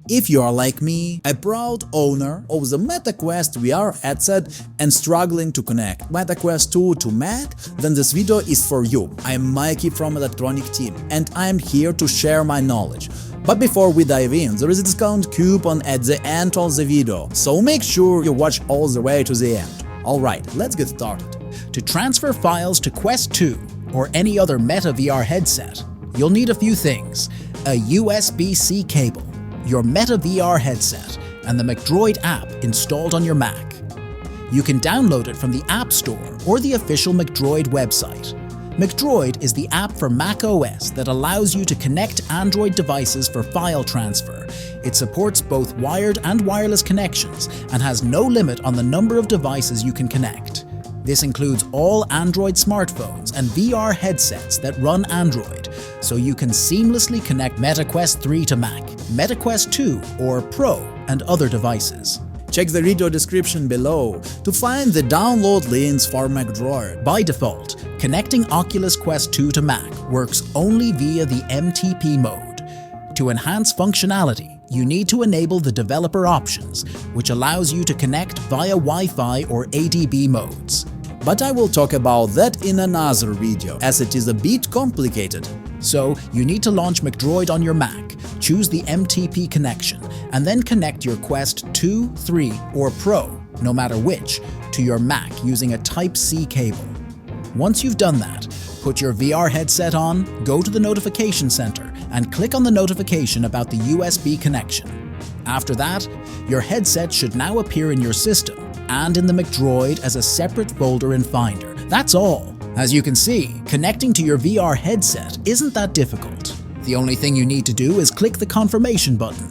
If you are like me, a proud owner of the MetaQuest VR headset and struggling to connect MetaQuest 2 to Mac, then this video is for you. I am Myky from Electronic Team, and I am here to share my knowledge. But before we dive in, there is a discount coupon at the end of the video, so make sure you watch all the way to the end. Alright, let's get started. To transfer files to Quest 2 or any other Meta VR headset, you'll need a few things: a USB-C cable, your Meta VR headset, and the MacDroid app installed on your Mac. You can download it from the App Store or the official MacDroid website. MacDroid is the app for macOS that allows you to connect Android devices for file transfer. It supports both wired and wireless connections and has no limit on the number of devices you can connect. This includes all Android smartphones and VR headsets that run Android, so you can seamlessly connect MetaQuest 3 to Mac, MetaQuest 2 or Pro, and other devices. Check the video description below to find the download links for MacDroid. By default, connecting Oculus Quest 2 to Mac works only via the MTP mode. To enhance functionality, you need to enable the developer options, which allows you to connect via Wi-Fi or ADB modes. But I will talk about that in another video, as it is a bit complicated. So, you need to launch MacDroid on your Mac, choose the MTP connection, and then connect your Quest 2, 3, or Pro, no matter which, to your Mac using a Type-C cable. Once you've done that, put your VR headset on, go to the notification center, and click on the notification about the USB connection. After that, your headset should now appear in your system and in the MacDroid as a separate folder in Finder. That's all. As you can see, connecting to your VR headset isn't that difficult. The only thing you need to do is click the confirmation button.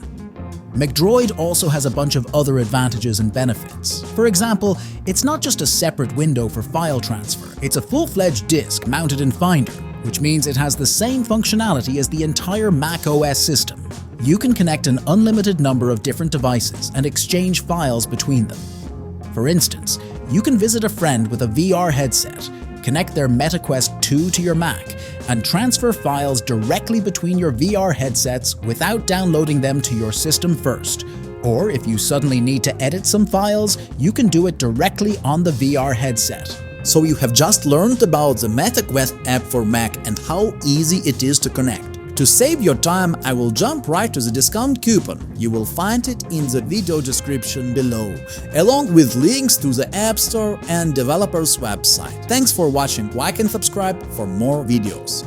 MacDroid also has a bunch of other advantages and benefits. For example, it's not just a separate window for file transfer, it's a full-fledged disk mounted in Finder, which means it has the same functionality as the entire macOS system. You can connect an unlimited number of different devices and exchange files between them. For instance, you can visit a friend with a VR headset, connect their MetaQuest 2 to your Mac, and transfer files directly between your VR headsets without downloading them to your system first. Or if you suddenly need to edit some files, you can do it directly on the VR headset. So you have just learned about the MetaQuest app for Mac and how easy it is to connect. To save your time, I will jump right to the discount coupon. You will find it in the video description below, along with links to the App Store and developer's website. Thanks for watching. Like and subscribe for more videos.